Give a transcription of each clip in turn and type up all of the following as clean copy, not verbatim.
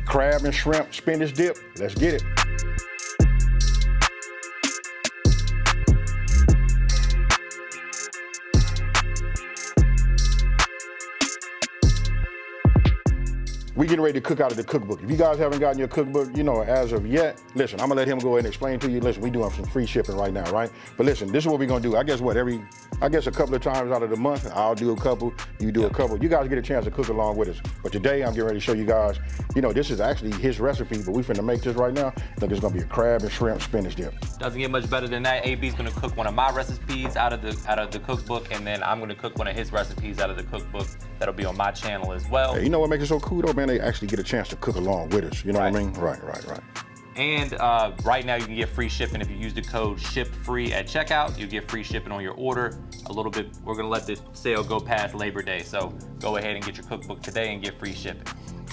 crab and shrimp spinach dip. Let's get it. We getting ready to cook out of the cookbook. If you guys haven't gotten your cookbook, you know, as of yet, listen, I'm gonna let him go ahead and explain to you. Listen, we doing some free shipping right now, right? But listen, this is what we're gonna do. I guess a couple of times out of the month, I'll do a couple, you do a couple. You guys get a chance to cook along with us. But today, I'm getting ready to show you guys, you know, this is actually his recipe, but we finna make this right now. Look, it's gonna be a crab and shrimp spinach dip. Doesn't get much better than that. AB's gonna cook one of my recipes out of the cookbook, and then I'm gonna cook one of his recipes out of the cookbook. That'll be on my channel as well. Hey, you know what makes it so cool though, man? They actually get a chance to cook along with us. You know what I mean? Right. And right now you can get free shipping if you use the code SHIPFREE at checkout. You get free shipping on your order. A little bit, we're gonna let the sale go past Labor Day, so go ahead and get your cookbook today and get free shipping.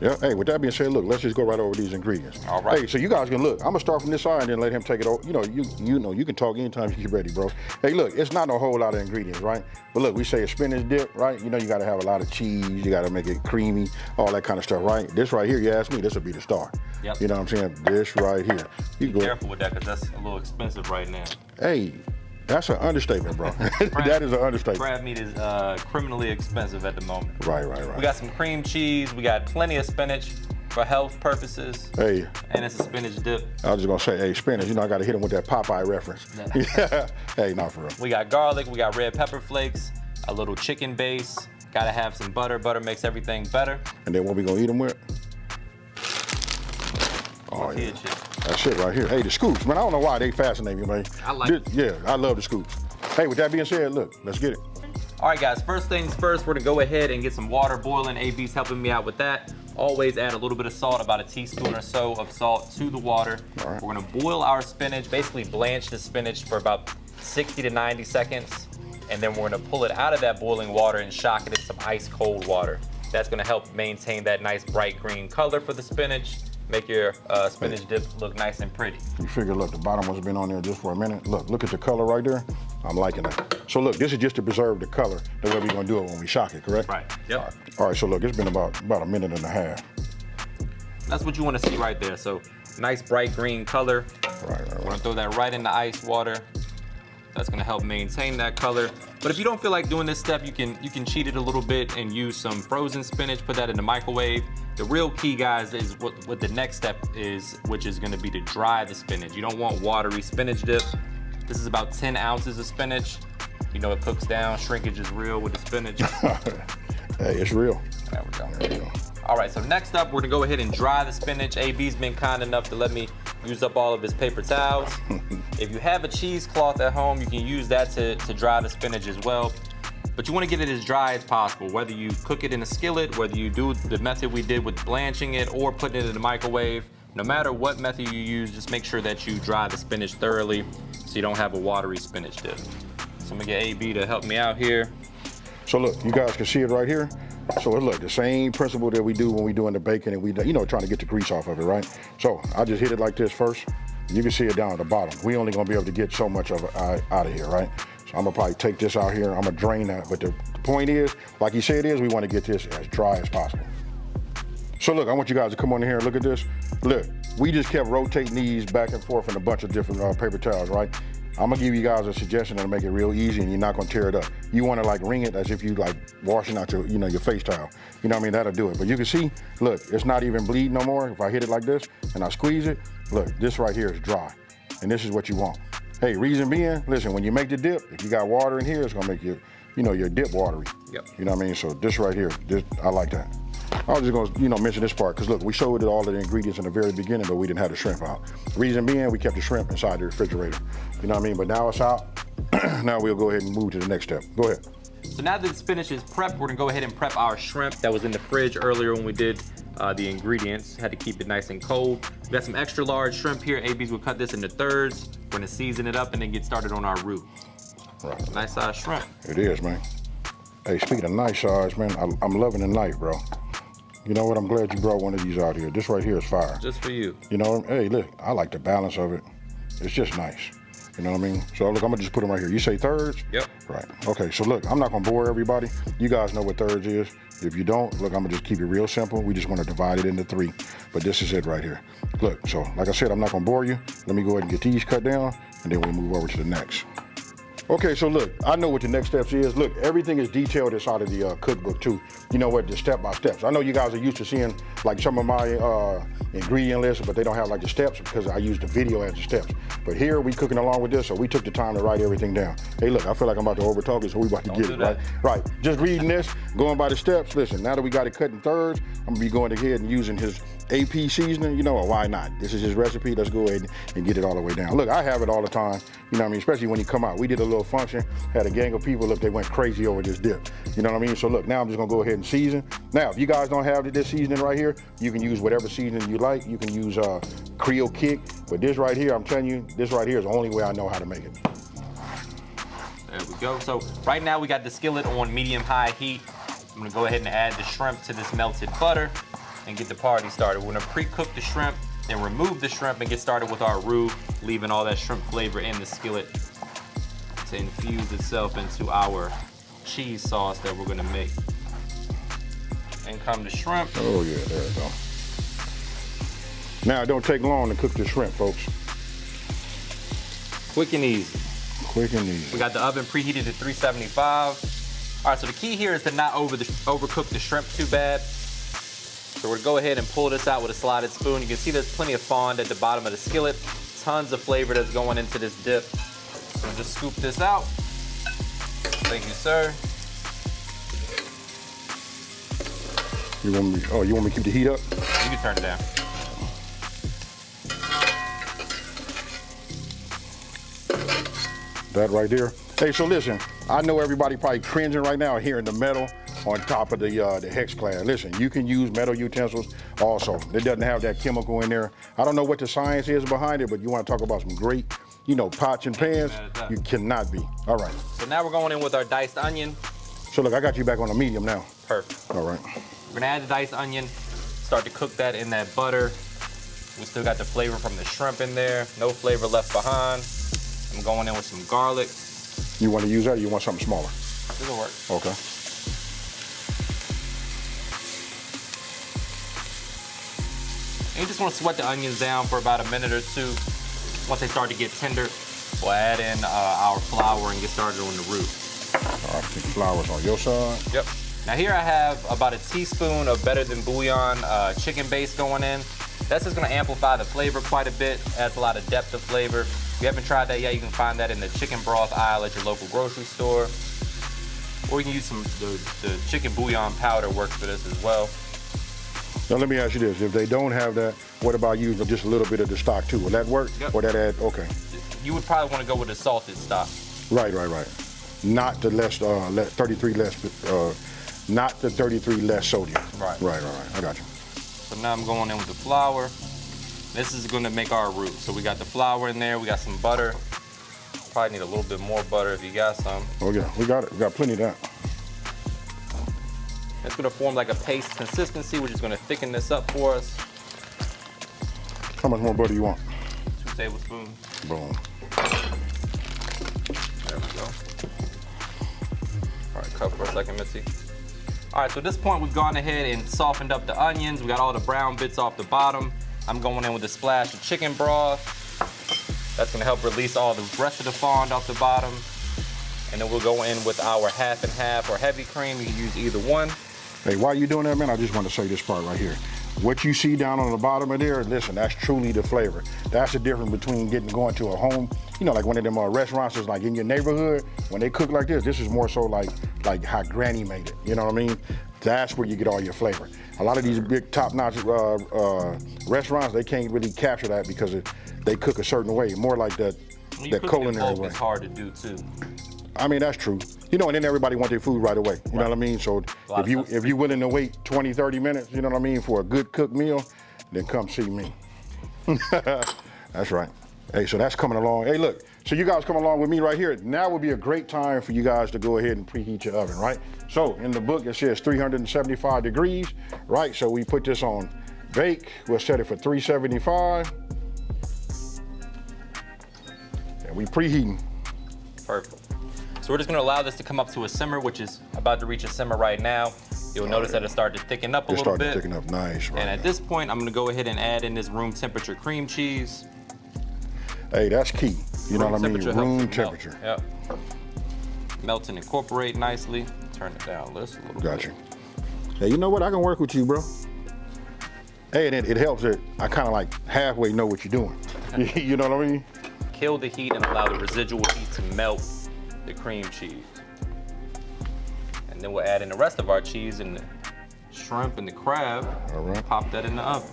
Yeah, hey, with that being said, look, let's just go right over these ingredients. All right. Hey, so you guys can look. I'm gonna start from this side and then let him take it over. You know, you can talk anytime you get ready, bro. Hey, look, it's not a whole lot of ingredients, right? But look, we say a spinach dip, right? You know, you gotta have a lot of cheese, you gotta make it creamy, all that kind of stuff, right? This right here, you ask me, this will be the star. Yep. You know what I'm saying? This right here. Be careful with that, because that's a little expensive right now. Hey, that's an understatement, bro. That is an understatement. Crab meat is criminally expensive at the moment. Right. We got some cream cheese, we got plenty of spinach for health purposes. Hey. And it's a spinach dip. I was just gonna say, hey, spinach, you know, I gotta hit him with that Popeye reference. Yeah. Hey, not for real. We got garlic, we got red pepper flakes, a little chicken base, gotta have some butter. Butter makes everything better. And then what we gonna eat them with? Oh, yeah. That's it right here. Hey, the scoops, man, I don't know why they fascinate me, man. I like it. Yeah, I love the scoops. Hey, with that being said, look, let's get it. All right, guys, first things first, we're gonna go ahead and get some water boiling. AB's helping me out with that. Always add a little bit of salt, about a teaspoon or so of salt to the water. All right. We're gonna boil our spinach, basically blanch the spinach for about 60 to 90 seconds. And then we're gonna pull it out of that boiling water and shock it in some ice cold water. That's gonna help maintain that nice bright green color for the spinach. Make your spinach dip look nice and pretty. You figure, look, the bottom has been on there just for a minute. Look at the color right there. I'm liking that. So look, this is just to preserve the color, the way we're gonna do it when we shock it, correct? Right, yep. All right, so look, it's been about a minute and a half. That's what you wanna see right there. So nice bright green color. Right. We're gonna throw that right in the ice water. That's gonna help maintain that color. But if you don't feel like doing this step, you can cheat it a little bit and use some frozen spinach, put that in the microwave. The real key, guys, is what the next step is, which is gonna be to dry the spinach. You don't want watery spinach dip. This is about 10 ounces of spinach. You know it cooks down, shrinkage is real with the spinach. Hey, it's real. There we go. There we go. All right, so next up, we're gonna go ahead and dry the spinach. AB's been kind enough to let me use up all of his paper towels. If you have a cheesecloth at home, you can use that to dry the spinach as well. But you wanna get it as dry as possible, whether you cook it in a skillet, whether you do the method we did with blanching it or putting it in the microwave. No matter what method you use, just make sure that you dry the spinach thoroughly so you don't have a watery spinach dip. So I'm gonna get AB to help me out here. So look, you guys can see it right here. So look, the same principle that we do when we doing the bacon and we, you know, trying to get the grease off of it, right? So I just hit it like this first. You can see it down at the bottom. We only gonna be able to get so much of it out of here, right? So I'm gonna probably take this out here. I'm gonna drain that. But the point is, like you said it is, we wanna get this as dry as possible. So look, I want you guys to come on in here and look at this. Look, we just kept rotating these back and forth in a bunch of different paper towels, right? I'm gonna give you guys a suggestion that'll make it real easy and you're not gonna tear it up. You wanna like wring it as if you like washing out your, your face towel. You know what I mean? That'll do it. But you can see, look, it's not even bleeding no more. If I hit it like this and I squeeze it, look, this right here is dry. And this is what you want. Hey, reason being, listen, when you make the dip, if you got water in here, it's gonna make your dip watery. Yep. You know what I mean? So this right here, I like that. I was just gonna, mention this part, because look, we showed all of the ingredients in the very beginning, but we didn't have the shrimp out. Reason being, we kept the shrimp inside the refrigerator. You know what I mean? But now it's out. Now we'll go ahead and move to the next step. Go ahead. So now that the spinach is prepped, we're gonna go ahead and prep our shrimp that was in the fridge earlier when we did the ingredients. Had to keep it nice and cold. We got some extra large shrimp here. AB's will cut this into thirds. We're gonna season it up and then get started on our roux. Right. Nice size shrimp. It is, man. Hey, speaking of nice size, man, I'm loving the knife, bro. You know what? I'm glad you brought one of these out here. This right here is fire. Just for you. You know, hey, look, I like the balance of it. It's just nice. You know what I mean? So look, I'm gonna just put them right here. You say thirds? Yep. Right. Okay, so look, I'm not gonna bore everybody. You guys know what thirds is. If you don't, look, I'm gonna just keep it real simple. We just wanna divide it into 3, but this is it right here. Look, so like I said, I'm not gonna bore you. Let me go ahead and get these cut down, and then we'll move over to the next. Okay, so look, I know what the next steps is. Look, everything is detailed inside of the cookbook too. You know what, the step-by-steps. I know you guys are used to seeing like some of my ingredient lists, but they don't have like the steps because I use the video as the steps. But here we cooking along with this, so we took the time to write everything down. Hey, look, I feel like I'm about to over-talk it, so we about to get it, right? Right, just reading this, going by the steps. Listen, now that we got it cut in thirds, I'm gonna be going ahead and using his AP seasoning. You know what, why not? This is his recipe. Let's go ahead and get it all the way down. Look, I have it all the time. You know what I mean? Especially when you come out. We did a little function, had a gang of people, look, they went crazy over this dip. You know what I mean? So look, now I'm just gonna go ahead and season. Now, if you guys don't have this seasoning right here, you can use whatever seasoning you like. You can use Creole Kick, but this right here, I'm telling you, this right here is the only way I know how to make it. There we go. So right now we got the skillet on medium-high heat. I'm gonna go ahead and add the shrimp to this melted butter and get the party started. We're gonna pre-cook the shrimp, then remove the shrimp and get started with our roux, leaving all that shrimp flavor in the skillet to infuse itself into our cheese sauce that we're gonna make. And come the shrimp. Oh yeah, there we go. Now, it don't take long to cook the shrimp, folks. Quick and easy. Quick and easy. We got the oven preheated to 375. All right, so the key here is to not overcook the shrimp too bad. So we're gonna go ahead and pull this out with a slotted spoon. You can see there's plenty of fond at the bottom of the skillet. Tons of flavor that's going into this dip. So just scoop this out. Thank you, sir. You want me? Oh, you want me to keep the heat up? You can turn it down. That right there. Hey, so listen, I know everybody probably cringing right now hearing the metal on top of the hex clad. Listen, you can use metal utensils also. It doesn't have that chemical in there. I don't know what the science is behind it, but you want to talk about some great, you know, pots and pans, you cannot be. All right. So now we're going in with our diced onion. So look, I got you back on a medium now. Perfect. All right. We're gonna add the diced onion, start to cook that in that butter. We still got the flavor from the shrimp in there, no flavor left behind. I'm going in with some garlic. You want to use that or you want something smaller? This'll work. Okay. And you just want to sweat the onions down for about a minute or two. Once they start to get tender, we'll add in our flour and get started on the roux. All right, I think the flour's on your side. Yep. Now here I have about a teaspoon of Better Than Bouillon chicken base going in. That's just gonna amplify the flavor quite a bit, adds a lot of depth of flavor. If you haven't tried that yet, you can find that in the chicken broth aisle at your local grocery store. Or you can use the chicken bouillon powder works for this as well. Now let me ask you this, if they don't have that, what about using just a little bit of the stock too? Will that work? Yep. Or that add, okay. You would probably want to go with the salted stock. Right. Not the less, 33 less, not the 33 less sodium. Right. Right, I got you. So now I'm going in with the flour. This is gonna make our roux. So we got the flour in there, we got some butter. Probably need a little bit more butter if you got some. Oh yeah, we got it, we got plenty of that. It's gonna form like a paste consistency, which is gonna thicken this up for us. How much more butter you want? 2 tablespoons. Boom. There we go. All right, cut for a second, Mitzi. All right, so at this point, we've gone ahead and softened up the onions. We got all the brown bits off the bottom. I'm going in with a splash of chicken broth. That's gonna help release all the rest of the fond off the bottom. And then we'll go in with our half and half or heavy cream. You can use either one. Hey, while you're doing that, man, I just want to say this part right here. What you see down on the bottom of there, listen, that's truly the flavor. That's the difference between going to a home, you know, like one of them restaurants is like in your neighborhood. When they cook like this is more so like how Granny made it. You know what I mean? That's where you get all your flavor. A lot of these big top-notch restaurants, they can't really capture that because they cook a certain way, more like that culinary way. It's hard to do too. I mean, that's true. You know, and then everybody wants their food right away. You know what I mean? So if you're willing to wait 20, 30 minutes, you know what I mean, for a good cooked meal, then come see me. That's right. Hey, so that's coming along. Hey, look, so you guys come along with me right here. Now would be a great time for you guys to go ahead and preheat your oven, right? So in the book, it says 375 degrees, right? So we put this on bake. We'll set it for 375. And we preheating. Perfect. So we're just gonna allow this to come up to a simmer, which is about to reach a simmer right now. You'll notice that it started to thicken up a little bit. It's starting to thicken up nice right And at now. this point, I'm gonna go ahead and add in this room temperature cream cheese. Hey, that's key. You know what I mean? Room temperature. Yep. Melt and incorporate nicely. Turn it down just a little Got bit. you. Hey, you know what? I can work with you, bro. Hey, and it helps that I kind of like halfway know what you're doing. You know what I mean? Kill the heat and allow the residual heat to melt the cream cheese. And then we'll add in the rest of our cheese and the shrimp and the crab. All right. Pop that in the oven.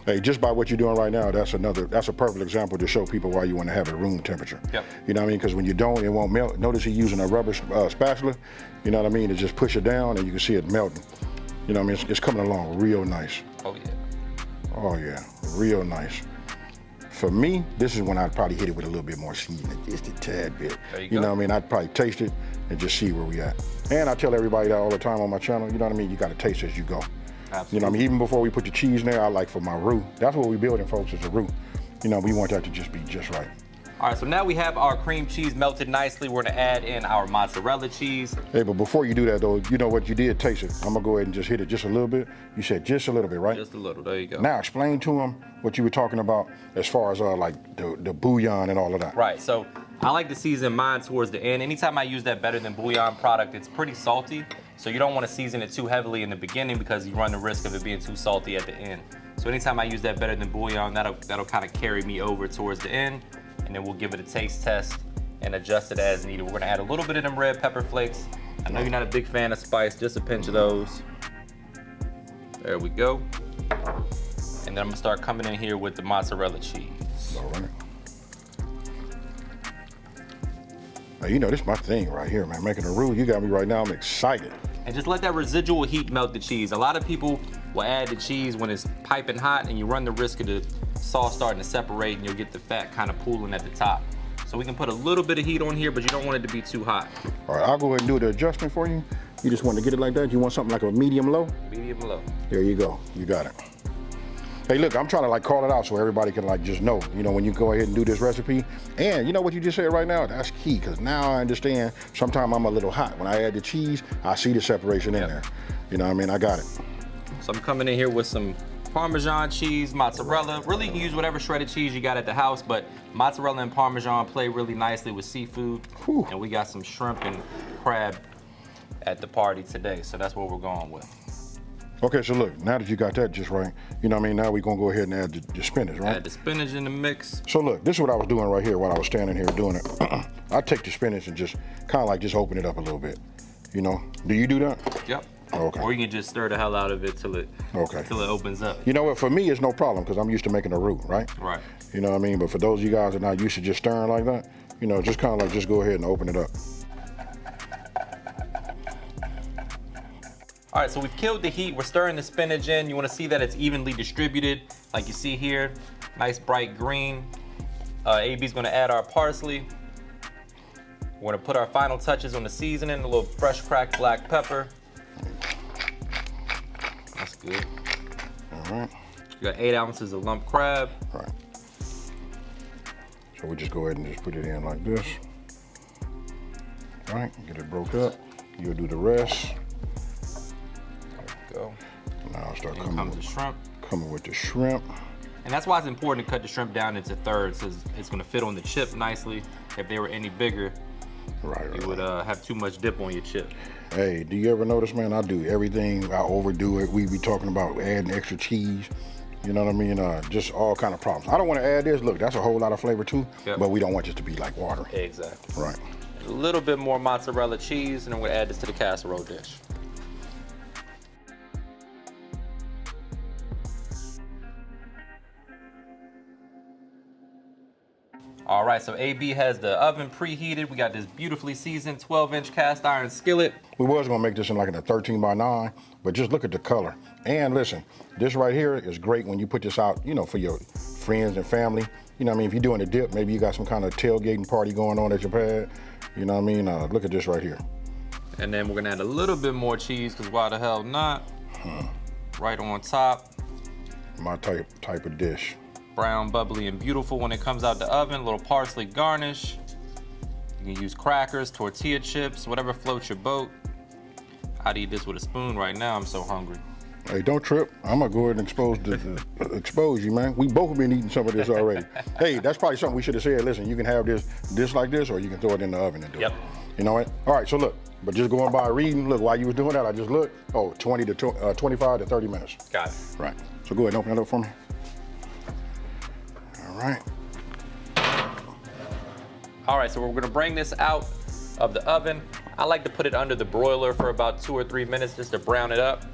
Hey, just by what you're doing right now, that's a perfect example to show people why you want to have it room temperature. Yep. You know what I mean? Because when you don't, it won't melt. Notice you're using a rubber spatula. You know what I mean? To just push it down and you can see it melting. You know what I mean? It's coming along real nice. Oh yeah. Oh yeah, real nice. For me, this is when I'd probably hit it with a little bit more seasoning, just a tad bit. There you go. know what I mean? I'd probably taste it and just see where we at. And I tell everybody that all the time on my channel, you know what I mean? You got to taste as you go. Absolutely. You know what I mean? Even before we put the cheese in there, I like for my roux. That's what we're building, folks, is a roux. You know, we want that to just be just right. All right, so now we have our cream cheese melted nicely. We're gonna add in our mozzarella cheese. Hey, but before you do that though, you know what, you did taste it. I'm gonna go ahead and just hit it just a little bit. You said just a little bit, right? Just a little, there you go. Now explain to them what you were talking about as far as like the bouillon and all of that. Right, so I like to season mine towards the end. Anytime I use that better than bouillon product, it's pretty salty. So you don't want to season it too heavily in the beginning because you run the risk of it being too salty at the end. So anytime I use that better than bouillon, that'll kind of carry me over towards the end. And then we'll give it a taste test and adjust it as needed. We're gonna add a little bit of them red pepper flakes. I know you're not a big fan of spice, just a pinch of those. There we go. And then I'm gonna start coming in here with the mozzarella cheese. All right. Now, you know, this is my thing right here, man. Making a roux, you got me right now, I'm excited. And just let that residual heat melt the cheese. A lot of people will add the cheese when it's piping hot and you run the risk of the sauce starting to separate and you'll get the fat kind of pooling at the top. So we can put a little bit of heat on here, but you don't want it to be too hot. All right, I'll go ahead and do the adjustment for you. You just want to get it like that? You want something like a medium low? Medium low. There you go, you got it. Hey, look, I'm trying to like call it out so everybody can like just know, you know, when you go ahead and do this recipe. And you know what you just said right now? That's key, because now I understand sometimes I'm a little hot. When I add the cheese, I see the separation in there. You know what I mean? I got it. So I'm coming in here with some Parmesan cheese, mozzarella. Really, you can use whatever shredded cheese you got at the house, but mozzarella and Parmesan play really nicely with seafood. Whew. And we got some shrimp and crab at the party today, so that's what we're going with. Okay, so look, now that you got that just right, you know what I mean? Now we're gonna go ahead and add the spinach, right? Add the spinach in the mix. So look, this is what I was doing right here while I was standing here doing it. I take the spinach and just kind of like just open it up a little bit. You know? Do you do that? Yep. Okay. Or you can just stir the hell out of it till it opens up. You know what? For me, it's no problem because I'm used to making a roux, right? Right. You know what I mean? But for those of you guys that are not used to just stirring like that, you know, just kind of like just go ahead and open it up. All right, so we've killed the heat. We're stirring the spinach in. You want to see that it's evenly distributed, like you see here. Nice bright green. AB's going to add our parsley. We're going to put our final touches on the seasoning, a little fresh cracked black pepper. That's good. All right. You got 8 ounces of lump crab. All right. So we just go ahead and just put it in like this. All right, get it broke up. You'll do the rest. Go. Now I'll start Then coming comes the shrimp. coming with the shrimp. And that's why it's important to cut the shrimp down into thirds, because it's going to fit on the chip nicely. If they were any bigger, Right. you would have too much dip on your chip. Hey, do you ever notice, man, I do everything, I overdo it. We be talking about adding extra cheese, you know what I mean? Just all kind of problems. I don't want to add this. Look, that's a whole lot of flavor too, Yep. but we don't want this to be like water. Exactly. Right. A little bit more mozzarella cheese, and then we're going to add this to the casserole dish. All right, so AB has the oven preheated. We got this beautifully seasoned 12-inch cast iron skillet. We was gonna make this in like a 13x9, but just look at the color. And listen, this right here is great when you put this out, you know, for your friends and family. You know what I mean? If you're doing a dip, maybe you got some kind of tailgating party going on at your pad. You know what I mean? Look at this right here. And then we're gonna add a little bit more cheese, because why the hell not? Right on top. My type of dish. brown, bubbly, and beautiful when it comes out the oven. A little parsley garnish. You can use crackers, tortilla chips, whatever floats your boat. I'd eat this with a spoon right now. I'm so hungry. Hey, don't trip. I'm gonna go ahead and expose you, man. We both have been eating some of this already. Hey, that's probably something we should have said. Listen, you can have this like this, or you can throw it in the oven and do it. You know what? All right, so look, but just going by reading, look, while you was doing that, I just looked. Oh, 25 to 30 minutes. Got it. Right. So go ahead and open it up for me. All right. All right, so we're gonna bring this out of the oven. I like to put it under the broiler for about 2 or 3 minutes just to brown it up.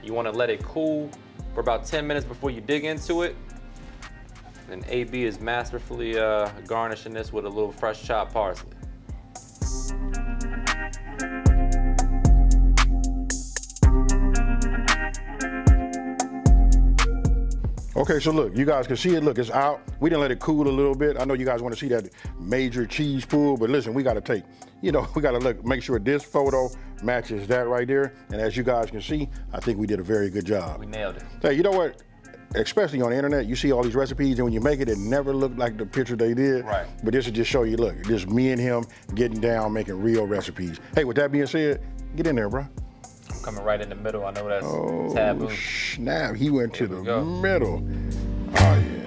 You wanna let it cool for about 10 minutes before you dig into it. And AB is masterfully garnishing this with a little fresh chopped parsley. Okay, so look, you guys can see it. Look, it's out. We didn't let it cool a little bit. I know you guys want to see that major cheese pool, but listen, we got to take, we got to look, make sure this photo matches that right there. And as you guys can see, I think we did a very good job. We nailed it. Hey, you know what? Especially on the internet, you see all these recipes, and when you make it, it never looked like the picture they did. Right. But this will just show you, look, just me and him getting down, making real recipes. Hey, with that being said, get in there, bro. I'm coming right in the middle. I know that's taboo. Snap, he went to the go. middle. Oh, yeah.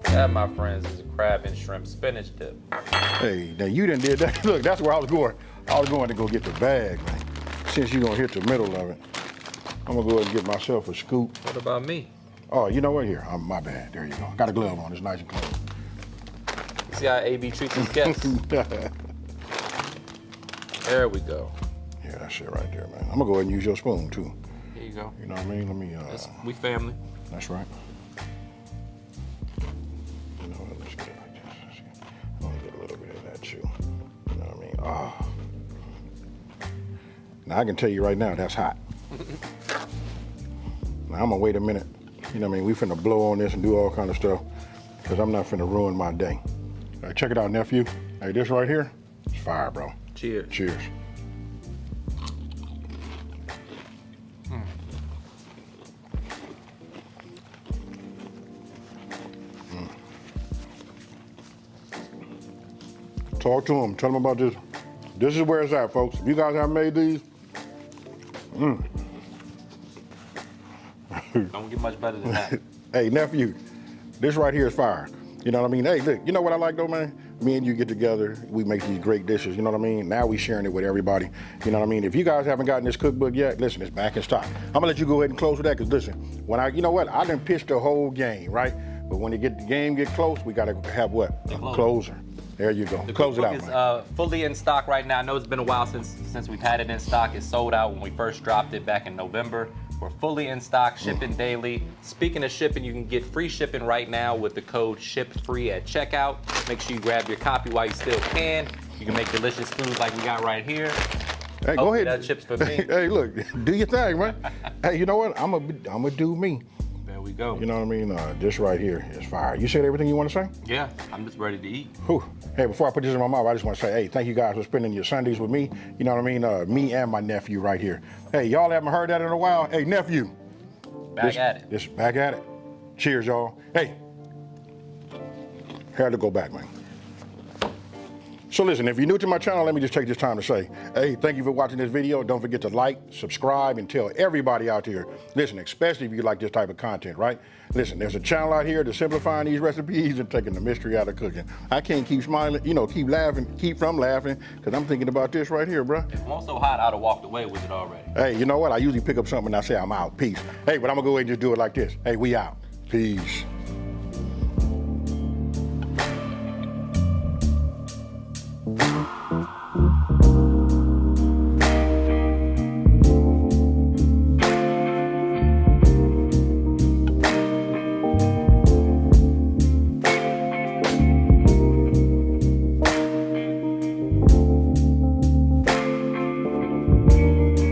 That, my friends, is a crab and shrimp spinach dip. Hey, now you done did that. Look, that's where I was going. I was going to go get the bag, man. Since you're gonna hit the middle of it, I'm gonna go ahead and get myself a scoop. What about me? Oh, you know what? Here, my bad. There you go. Got a glove on. It's nice and clean. See how AB treats his guests? There we go. Yeah, that's it right there, man. I'm gonna go ahead and use your spoon too. Here you go. You know what I mean? Let me. We family. That's right. You know what? Let's get it like this. I'm gonna get a little bit of that too. You know what I mean? Ah. Now I can tell you right now, that's hot. Now I'm gonna wait a minute. You know what I mean? We finna blow on this and do all kind of stuff, because I'm not finna ruin my day. Hey, check it out, nephew. Hey, this right here, it's fire, bro. Cheers. Cheers. Talk to him. Tell him about this. This is where it's at, folks. If you guys haven't made these, Don't get much better than that. Hey, nephew, this right here is fire. You know what I mean? Hey, look, you know what I like though, man? Me and you get together, we make these great dishes, you know what I mean? Now we sharing it with everybody, you know what I mean? If you guys haven't gotten this cookbook yet, listen, it's back in stock. I'm gonna let you go ahead and close with that, because listen, when you know what? I done pitched the whole game, right? But when the game get close, we gotta have what? A closer. There you go. The Close it out, cookbook man. is fully in stock right now. I know it's been a while since we've had it in stock. It sold out when we first dropped it back in November. We're fully in stock, shipping daily. Speaking of shipping, you can get free shipping right now with the code SHIPFREE at checkout. Make sure you grab your copy while you still can. You can make delicious food like we got right here. Hey, go ahead. That chips for me. Hey, look, do your thing, man. Hey, you know what? I'm gonna do me. There we go. You know what I mean? This right here is fire. You said everything you want to say? Yeah, I'm just ready to eat. Whew. Hey, before I put this in my mouth, I just want to say, hey, thank you guys for spending your Sundays with me. You know what I mean? Me and my nephew right here. Hey, y'all haven't heard that in a while. Hey, nephew. Back at it. Back at it. Cheers, y'all. Hey, had to go back, man. So listen, if you're new to my channel, let me just take this time to say, hey, thank you for watching this video. Don't forget to like, subscribe, and tell everybody out there. Listen, especially if you like this type of content, right? Listen, there's a channel out here to simplifying these recipes and taking the mystery out of cooking. I can't keep smiling, keep from laughing, because I'm thinking about this right here, bro. If it wasn't so hot, I'd have walked away with it already. Hey, you know what? I usually pick up something and I say I'm out. Peace. Hey, but I'm going to go ahead and just do it like this. Hey, we out. Peace.